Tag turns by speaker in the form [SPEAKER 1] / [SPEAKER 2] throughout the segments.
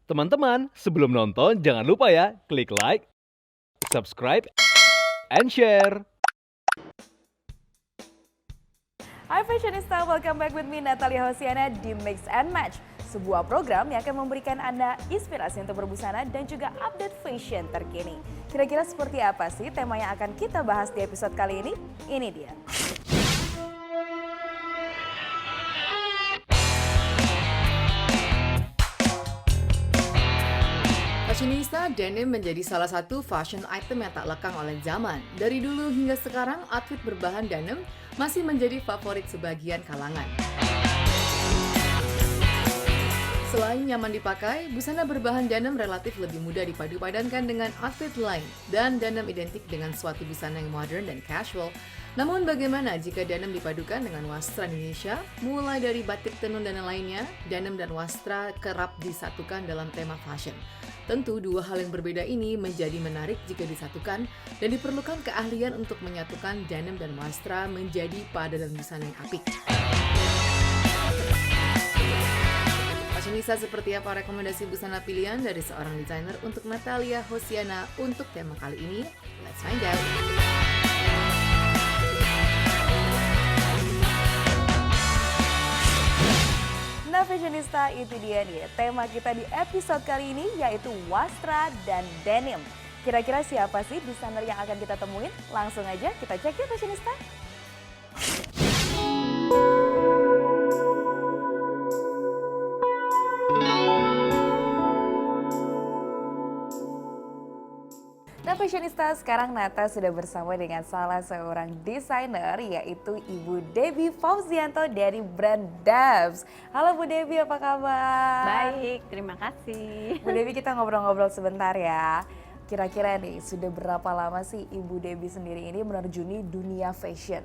[SPEAKER 1] Teman-teman, sebelum nonton jangan lupa ya klik like, subscribe, and share.
[SPEAKER 2] Hai Fashionista, welcome back with me Natalia Hosiana di Mix and Match. Sebuah program yang akan memberikan Anda inspirasi untuk berbusana dan juga update fashion terkini. Kira-kira seperti apa sih tema yang akan kita bahas di episode kali ini? Ini dia.
[SPEAKER 3] Fashionista, denim menjadi salah satu fashion item yang tak lekang oleh zaman. Dari dulu hingga sekarang, outfit berbahan denim masih menjadi favorit sebagian kalangan. Selain nyaman dipakai, busana berbahan denim relatif lebih mudah dipadu-padankan dengan outfit lain, dan denim identik dengan suatu busana yang modern dan casual. Namun bagaimana jika denim dipadukan dengan wastra Indonesia? Mulai dari batik tenun dan lainnya, denim dan wastra kerap disatukan dalam tema fashion. Tentu dua hal yang berbeda ini menjadi menarik jika disatukan dan diperlukan keahlian untuk menyatukan denim dan wastra menjadi paduan busana yang apik. Fashionista, seperti apa rekomendasi busana pilihan dari seorang desainer untuk Natalia Hosiana untuk tema kali ini? Let's find out!
[SPEAKER 2] Nah Fashionista, itu dia nih tema kita di episode kali ini yaitu wastra dan denim. Kira-kira siapa sih desainer yang akan kita temuin? Langsung aja kita cek ya Fashionista. Nah Fashionista, sekarang Nata sudah bersama dengan salah seorang desainer yaitu Ibu Debbie Fauzianto dari brand Dabs. Halo Bu Debbie, apa kabar?
[SPEAKER 4] Baik, terima kasih.
[SPEAKER 2] Bu Debbie, kita ngobrol-ngobrol sebentar ya. Kira-kira nih sudah berapa lama sih Ibu Debbie sendiri ini menerjuni dunia fashion?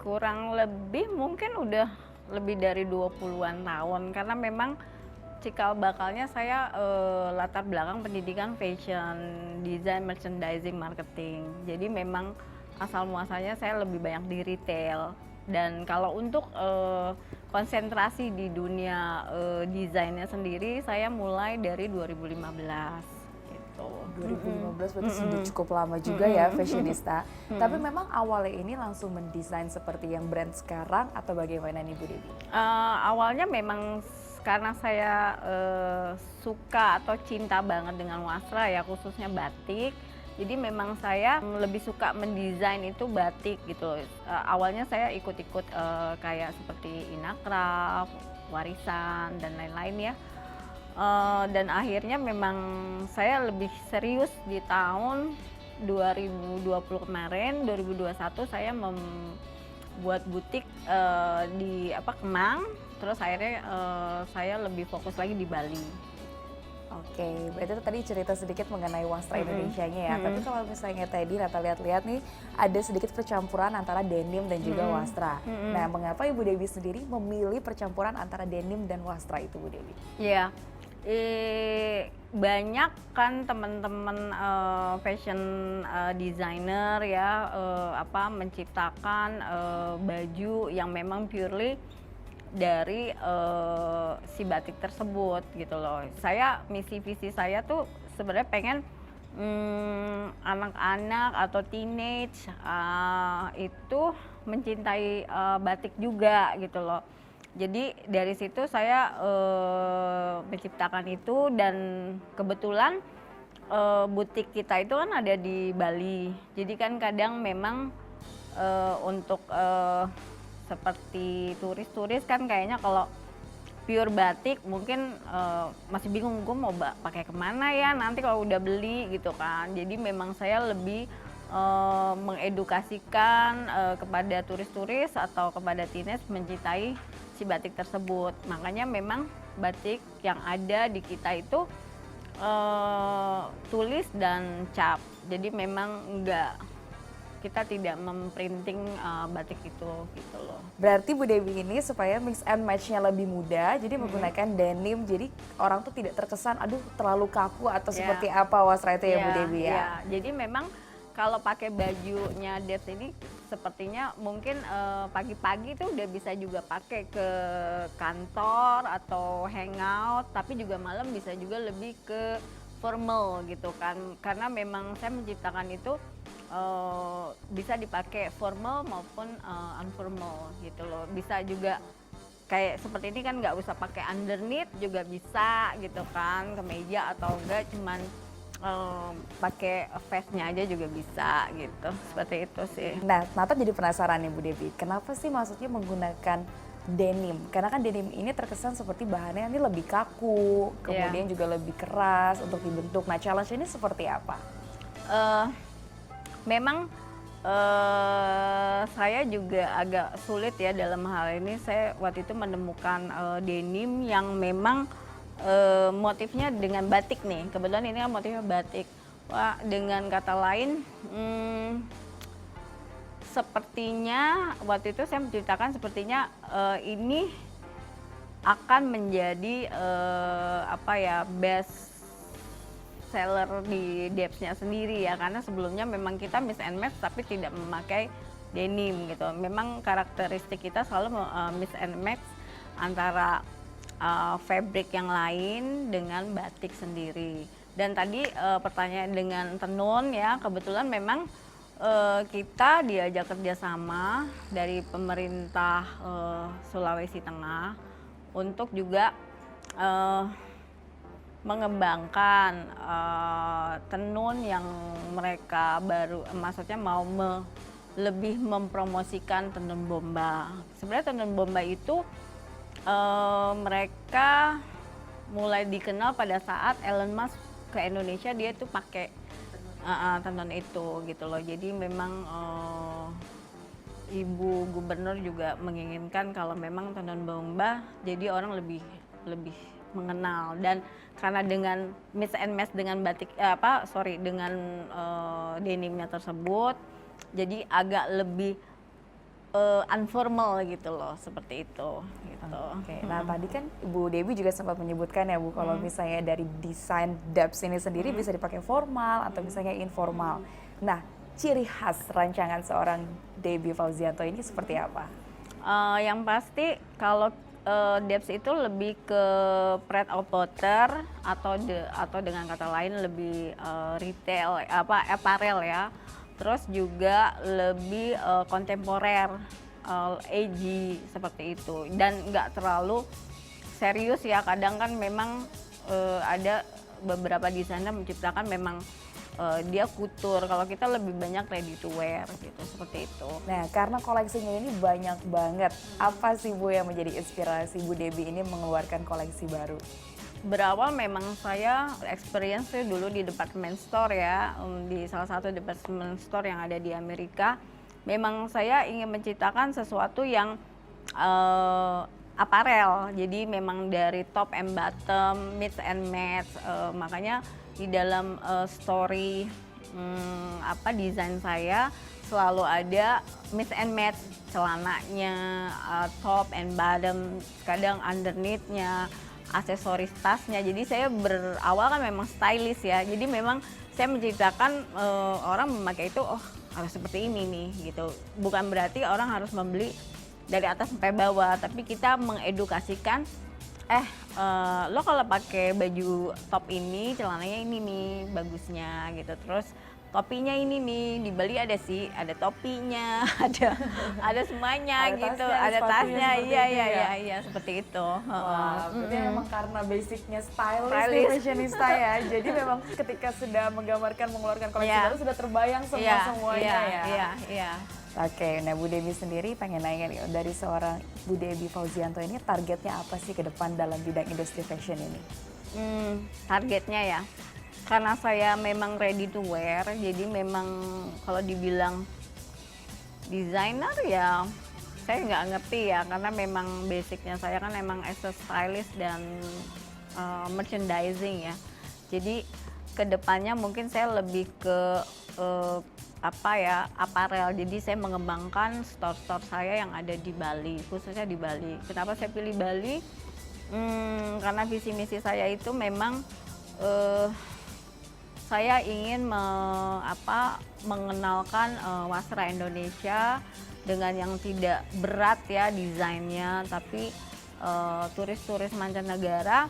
[SPEAKER 4] Kurang lebih mungkin udah lebih dari 20-an tahun karena memang cikal bakalnya saya latar belakang pendidikan fashion, design, merchandising, marketing. Jadi memang asal muasalnya saya lebih banyak di retail. Dan kalau untuk konsentrasi di dunia desainnya sendiri, saya mulai dari 2015 gitu.
[SPEAKER 2] 2015 berarti sudah cukup lama juga ya Fashionista. Tapi memang awalnya ini langsung mendesain seperti yang brand sekarang atau bagaimana nih Bu Debbie?
[SPEAKER 4] Awalnya memang karena saya suka atau cinta banget dengan wastra ya, khususnya batik. Jadi memang saya lebih suka mendesain itu batik gitu. Awalnya saya ikut-ikut kayak seperti Inacraft, Warisan dan lain-lain ya. Dan akhirnya memang saya lebih serius di tahun 2020 kemarin, 2021 saya membuat butik di Kemang. Terus akhirnya saya lebih fokus lagi di Bali.
[SPEAKER 2] Oke, berarti itu tadi cerita sedikit mengenai wastra Indonesianya ya. Tapi kalau misalnya tadi Nata lihat-lihat nih, ada sedikit percampuran antara denim dan juga wastra. Nah, mengapa Ibu Debbie sendiri memilih percampuran antara denim dan wastra itu, Bu Debbie?
[SPEAKER 4] Iya, banyak kan teman-teman fashion designer ya menciptakan baju yang memang purely dari si batik tersebut gitu loh. Misi visi saya tuh sebenarnya pengen anak-anak atau teenage itu mencintai batik juga gitu loh. Jadi dari situ saya menciptakan itu dan kebetulan butik kita itu kan ada di Bali. Jadi kan kadang memang untuk seperti turis-turis kan kayaknya kalau pure batik mungkin masih bingung gue mau pakai kemana ya nanti kalau udah beli gitu kan. Jadi memang saya lebih mengedukasikan kepada turis-turis atau kepada teenage mencintai si batik tersebut. Makanya memang batik yang ada di kita itu tulis dan cap. Jadi memang kita tidak memprinting batik itu gitu loh.
[SPEAKER 2] Berarti Bu Debbie ini supaya mix and match-nya lebih mudah, jadi menggunakan denim, jadi orang tuh tidak terkesan aduh terlalu kaku atau seperti apa wastra itu ya Bu Debbie ya?
[SPEAKER 4] Jadi memang kalau pakai bajunya Debs ini sepertinya mungkin pagi-pagi tuh udah bisa juga pakai ke kantor atau hangout, tapi juga malam bisa juga lebih ke formal gitu kan, karena memang saya menciptakan itu bisa dipakai formal maupun unformal gitu loh. Bisa juga kayak seperti ini kan nggak usah pakai underneath juga bisa gitu kan, kemeja atau enggak cuman pakai vestnya aja juga bisa gitu, seperti itu sih.
[SPEAKER 2] Nah, Nata jadi penasaran nih Bu Devi, kenapa sih maksudnya menggunakan denim? Karena kan denim ini terkesan seperti bahannya ini lebih kaku, kemudian juga lebih keras untuk dibentuk. Nah, challenge ini seperti apa?
[SPEAKER 4] Memang saya juga agak sulit ya dalam hal ini. Saya waktu itu menemukan denim yang memang motifnya dengan batik nih. Kebetulan ini kan motifnya batik. Wah, dengan kata lain, sepertinya waktu itu saya menciptakan sepertinya ini akan menjadi best seller di Debs-nya sendiri ya, karena sebelumnya memang kita mix and match tapi tidak memakai denim gitu. Memang karakteristik kita selalu mix and match antara fabric yang lain dengan batik sendiri. Dan tadi pertanyaan dengan tenun ya, kebetulan memang kita diajak kerjasama dari pemerintah Sulawesi Tengah untuk juga mengembangkan tenun yang mereka baru, maksudnya mau lebih mempromosikan tenun bomba. Sebenarnya tenun bomba itu mereka mulai dikenal pada saat Elon Musk ke Indonesia, dia tuh pakai tenun itu gitu loh. Jadi memang Ibu Gubernur juga menginginkan kalau memang tenun bomba jadi orang lebih mengenal, dan karena dengan mix and match dengan batik dengan denimnya tersebut jadi agak lebih unformal gitu loh, seperti itu gitu.
[SPEAKER 2] Oke. Nah, tadi kan Ibu Dewi juga sempat menyebutkan ya Bu, kalau misalnya dari desain Debs ini sendiri bisa dipakai formal atau misalnya informal. Nah, ciri khas rancangan seorang Debbie Fauzianto ini seperti apa?
[SPEAKER 4] Yang pasti kalau Debs itu lebih ke pride of butter atau dengan kata lain lebih retail apparel ya. Terus juga lebih kontemporer, edgy seperti itu, dan nggak terlalu serius ya. Kadang kan memang ada beberapa desainer menciptakan memang dia couture, kalau kita lebih banyak ready to wear gitu, seperti itu.
[SPEAKER 2] Nah, karena koleksinya ini banyak banget, apa sih Bu yang menjadi inspirasi Bu Debbie ini mengeluarkan koleksi baru?
[SPEAKER 4] Berawal memang saya experience dulu di department store ya, di salah satu department store yang ada di Amerika. Memang saya ingin menciptakan sesuatu yang aparel, jadi memang dari top and bottom, mix and match. Makanya di dalam story desain saya selalu ada mix and match, celananya, top and bottom, kadang underneath-nya, aksesoris tasnya. Jadi saya berawal kan memang stylish ya, jadi memang saya menciptakan orang memakai itu harus seperti ini nih gitu. Bukan berarti orang harus membeli dari atas sampai bawah, tapi kita mengedukasikan lo kalau pakai baju top ini, celananya ini nih bagusnya gitu. Terus topinya ini nih, di Bali ada topinya, ada semuanya
[SPEAKER 2] ada
[SPEAKER 4] gitu,
[SPEAKER 2] tasnya,
[SPEAKER 4] ada tasnya,
[SPEAKER 2] iya,
[SPEAKER 4] iya seperti itu.
[SPEAKER 2] Wah, berarti memang karena basicnya stylish, fashionista ya. Jadi memang ketika sudah menggambarkan mengeluarkan koleksi baru sudah terbayang semuanya ya.
[SPEAKER 4] Iya.
[SPEAKER 2] Oke, nah Bu Debbie sendiri pengen nanya nih, dari seorang Bu Debbie Fauzianto ini targetnya apa sih ke depan dalam bidang industri fashion ini?
[SPEAKER 4] Targetnya ya, karena saya memang ready to wear, jadi memang kalau dibilang designer ya saya nggak ngerti ya, karena memang basicnya saya kan memang as a stylist dan merchandising ya. Jadi kedepannya mungkin saya lebih ke aparel. Jadi saya mengembangkan store-store saya yang ada di Bali, khususnya di Bali. Kenapa saya pilih Bali? Karena visi misi saya itu memang saya ingin mengenalkan wasra Indonesia dengan yang tidak berat ya desainnya, tapi turis-turis mancanegara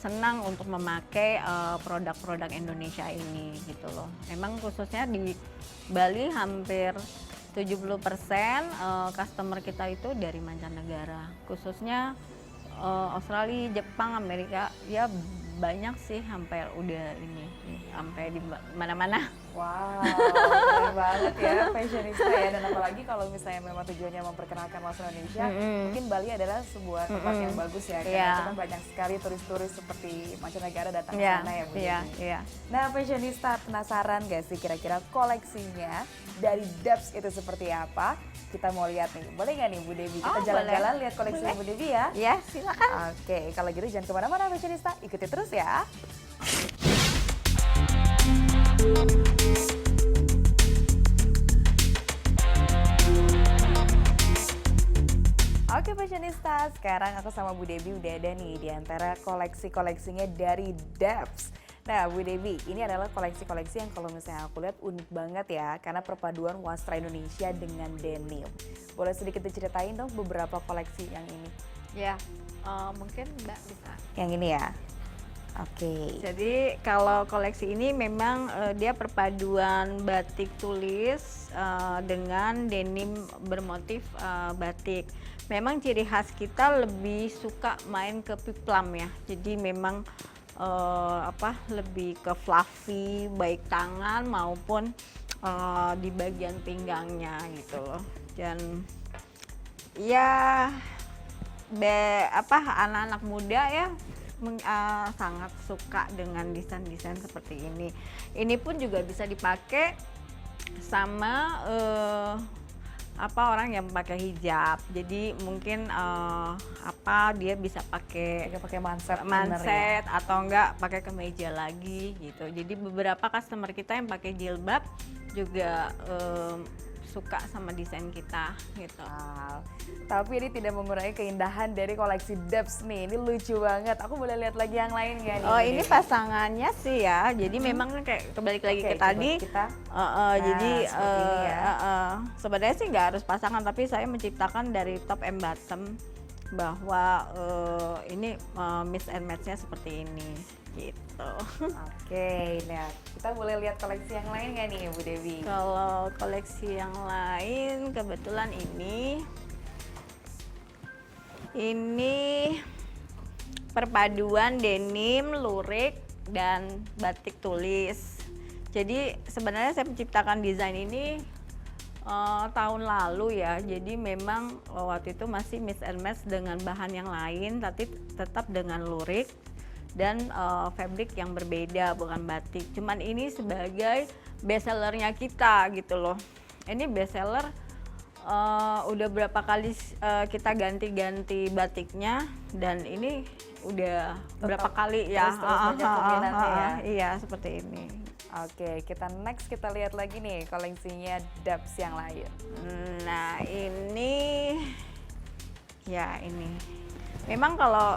[SPEAKER 4] senang untuk memakai produk-produk Indonesia ini gitu loh. Memang khususnya di Bali hampir 70% customer kita itu dari mancanegara, khususnya Australia, Jepang, Amerika, ya banyak sih, sampai udah ini sampai di mana-mana.
[SPEAKER 2] Wow, keren banget ya fashionista ya, dan apalagi kalau misalnya memang tujuannya memperkenalkan wasra Indonesia, mungkin Bali adalah sebuah tempat yang bagus ya, karena itu kan banyak sekali turis-turis seperti mancanegara datang ke sana ya Bu.
[SPEAKER 4] Iya.
[SPEAKER 2] Nah fashionista, penasaran gak sih kira-kira koleksinya dari Debs itu seperti apa? Kita mau lihat nih, boleh nggak nih Bu Devi? Kita jalan-jalan lihat koleksi Bu Devi ya?
[SPEAKER 4] Ya, silakan.
[SPEAKER 2] Oke, kalau gitu jangan kemana-mana fashionista, ikuti terus ya. Oke fashionista, sekarang aku sama Bu Devi udah ada nih di antara koleksi-koleksinya dari Debs. Nah Bu Devi, ini adalah koleksi-koleksi yang kalau misalnya aku lihat unik banget ya, karena perpaduan wasra Indonesia dengan denim. Boleh sedikit diceritain dong beberapa koleksi yang ini?
[SPEAKER 4] Ya, mungkin Mbak bisa.
[SPEAKER 2] Yang ini ya? Oke.
[SPEAKER 4] Jadi kalau koleksi ini memang dia perpaduan batik tulis dengan denim bermotif batik. Memang ciri khas kita lebih suka main ke piplam ya. Jadi memang lebih ke fluffy baik tangan maupun di bagian pinggangnya gitu loh. Dan ya anak-anak muda ya sangat suka dengan desain-desain seperti ini. Ini pun juga bisa dipakai sama orang yang pakai hijab. Jadi mungkin dia bisa pakai
[SPEAKER 2] manset ya?
[SPEAKER 4] Atau enggak pakai kemeja lagi gitu. Jadi beberapa customer kita yang pakai jilbab juga suka sama desain kita gitu.
[SPEAKER 2] Wow. Tapi ini tidak mengurangi keindahan dari koleksi Debs nih. Ini lucu banget. Aku boleh lihat lagi yang lain nggak nih?
[SPEAKER 4] Oh ini pasangannya sih ya. Jadi memang kayak kembali lagi ke tadi. Jadi sebenarnya sih nggak harus pasangan, tapi saya menciptakan dari top and bottom bahwa ini mix and match-nya seperti ini gitu.
[SPEAKER 2] Oke, nah kita boleh lihat koleksi yang lain nggak nih Bu Devi?
[SPEAKER 4] Kalau koleksi yang lain kebetulan ini perpaduan denim, lurik, dan batik tulis. Jadi sebenarnya saya menciptakan desain ini tahun lalu ya. Jadi memang waktu itu masih mix and match dengan bahan yang lain, tapi tetap dengan lurik dan fabric yang berbeda, bukan batik. Cuman ini sebagai best sellernya kita gitu loh. Ini best seller udah berapa kali kita ganti-ganti batiknya, dan ini udah berapa kali ya. Iya seperti ini.
[SPEAKER 2] Oke, kita lihat lagi nih koleksinya Debs yang lain.
[SPEAKER 4] Nah ini memang kalau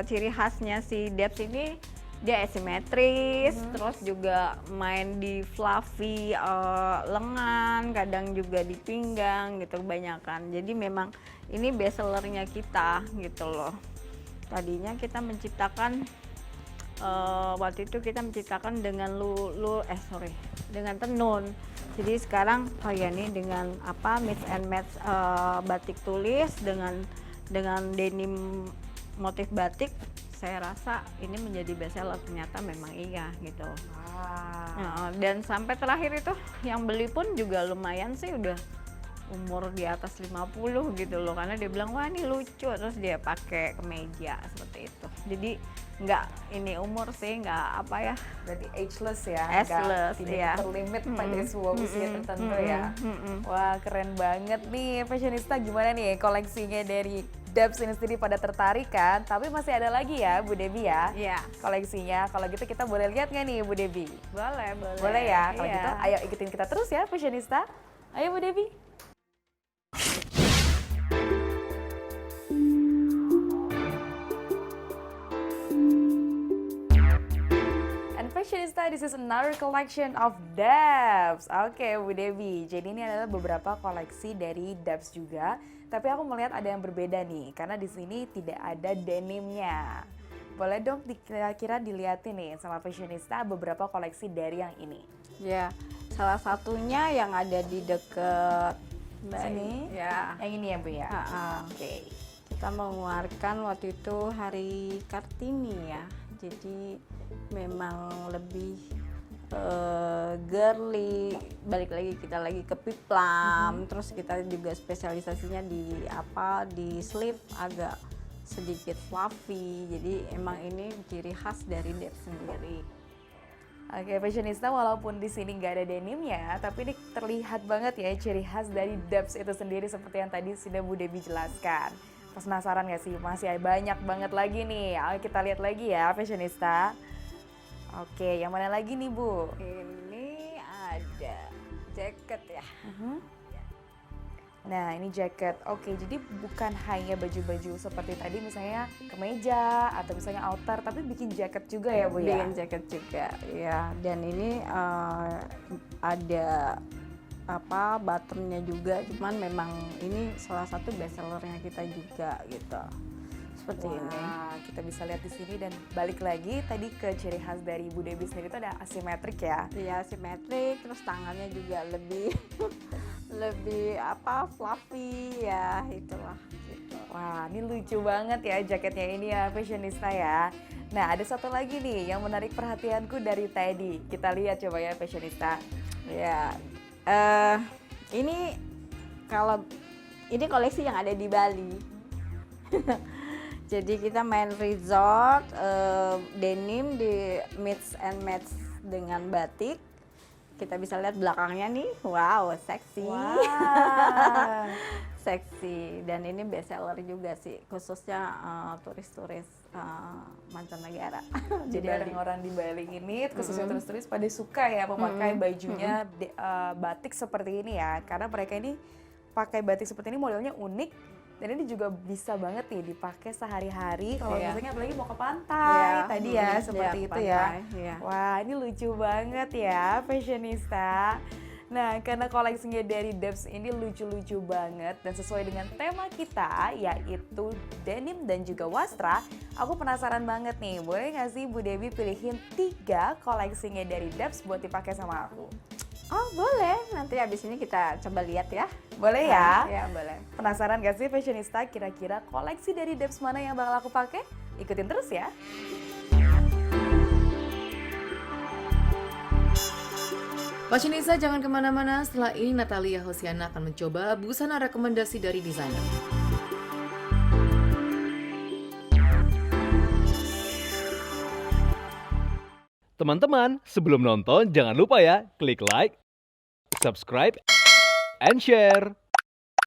[SPEAKER 4] ciri khasnya si Debs ini dia asimetris, terus juga main di fluffy lengan, kadang juga di pinggang gitu kebanyakan. Jadi memang ini best sellernya kita gitu loh. Tadinya kita menciptakan waktu itu kita menciptakan dengan dengan tenun. Jadi sekarang ini dengan mix and match batik tulis dengan denim motif batik. Saya rasa ini menjadi best seller, ternyata memang iya gitu. Dan sampai terakhir itu yang beli pun juga lumayan sih, udah umur di atas 50 gitu loh, karena dia bilang wah ini lucu, terus dia pakai kemeja seperti itu. Jadi nggak ini umur sih, nggak
[SPEAKER 2] berarti ageless ya,
[SPEAKER 4] ageless,
[SPEAKER 2] tidak terlimit pada sebuah usia tertentu ya. Wah keren banget nih fashionista, gimana nih koleksinya dari Debs ini sendiri, pada tertarik kan? Tapi masih ada lagi ya Bu Devi ya, koleksinya. Kalau gitu kita boleh lihat nggak nih Bu Devi?
[SPEAKER 4] Boleh.
[SPEAKER 2] Boleh ya, kalau gitu ayo ikutin kita terus ya fashionista. Ayo Bu Devi. Fashionista, this is another collection of Debs. Oke, Bu Debbie. Jadi ini adalah beberapa koleksi dari Debs juga. Tapi aku melihat ada yang berbeda nih, karena di sini tidak ada denimnya. Boleh dong kira-kira dilihatin nih sama Fashionista beberapa koleksi dari yang ini.
[SPEAKER 4] Ya, salah satunya yang ada di deket
[SPEAKER 2] Sini?
[SPEAKER 4] Ya.
[SPEAKER 2] Yang ini ya Bu ya? Oke.
[SPEAKER 4] Kita mengeluarkan waktu itu hari Kartini ya. Jadi memang lebih girly, balik lagi kita lagi ke piplam, terus kita juga spesialisasinya di slip agak sedikit fluffy, jadi emang ini ciri khas dari Debs sendiri.
[SPEAKER 2] Oke, Fashionista, walaupun di sini nggak ada denimnya, tapi ini terlihat banget ya ciri khas dari Debs itu sendiri seperti yang tadi sudah Bu Debbie jelaskan. Penasaran nggak sih? Masih banyak banget lagi nih. Ayo kita lihat lagi ya, Fashionista. Oke, yang mana lagi nih Bu?
[SPEAKER 4] Ini ada jaket ya.
[SPEAKER 2] Nah, ini jaket. Oke, jadi bukan hanya baju-baju seperti tadi misalnya kemeja atau misalnya outer, tapi bikin jaket juga ya Bu ya?
[SPEAKER 4] Bikin jaket juga, ya. Dan ini ada bottomnya juga, cuman memang ini salah satu best sellernya kita juga gitu. Seperti ini.
[SPEAKER 2] Kita bisa lihat di sini dan balik lagi tadi ke ciri khas dari Bu Debbie sendiri itu ada asimetrik ya.
[SPEAKER 4] Iya, simetrik, terus tangannya juga lebih lebih fluffy ya, itulah gitu.
[SPEAKER 2] Wah, ini lucu banget ya jaketnya ini ya, Fashionista ya. Nah, ada satu lagi nih yang menarik perhatianku dari Teddy. Kita lihat coba ya, Fashionista.
[SPEAKER 4] Ya, ini koleksi yang ada di Bali. Jadi kita main resort, denim di mix and match dengan batik. Kita bisa lihat belakangnya nih, wow, seksi.
[SPEAKER 2] Wow.
[SPEAKER 4] Seksi, dan ini best seller juga sih, khususnya turis-turis mancanegara.
[SPEAKER 2] Jadi orang-orang di Bali ini, khususnya turis-turis pada suka ya memakai bajunya batik seperti ini ya. Karena mereka ini pakai batik seperti ini modelnya unik. Dan ini juga bisa banget nih dipakai sehari-hari kalau misalnya apalagi mau ke pantai tadi ya, seperti itu
[SPEAKER 4] pantai,
[SPEAKER 2] ya. Wah, ini lucu banget ya, Fashionista. Nah, karena koleksinya dari Debs ini lucu-lucu banget dan sesuai dengan tema kita yaitu denim dan juga wastra, aku penasaran banget nih, boleh nggak sih Bu Debbie pilihin 3 koleksinya dari Debs buat dipakai sama aku?
[SPEAKER 4] Oh, boleh. Nanti habis ini kita coba lihat ya.
[SPEAKER 2] Boleh ya?
[SPEAKER 4] Ya, boleh.
[SPEAKER 2] Penasaran gak sih Fashionista kira-kira koleksi dari Debs mana yang bakal aku pakai? Ikutin terus ya.
[SPEAKER 3] Fashionista, jangan kemana-mana, setelah ini Natalia Hosiana akan mencoba busana rekomendasi dari desainer.
[SPEAKER 1] Teman-teman, sebelum nonton jangan lupa ya klik like, subscribe, and share.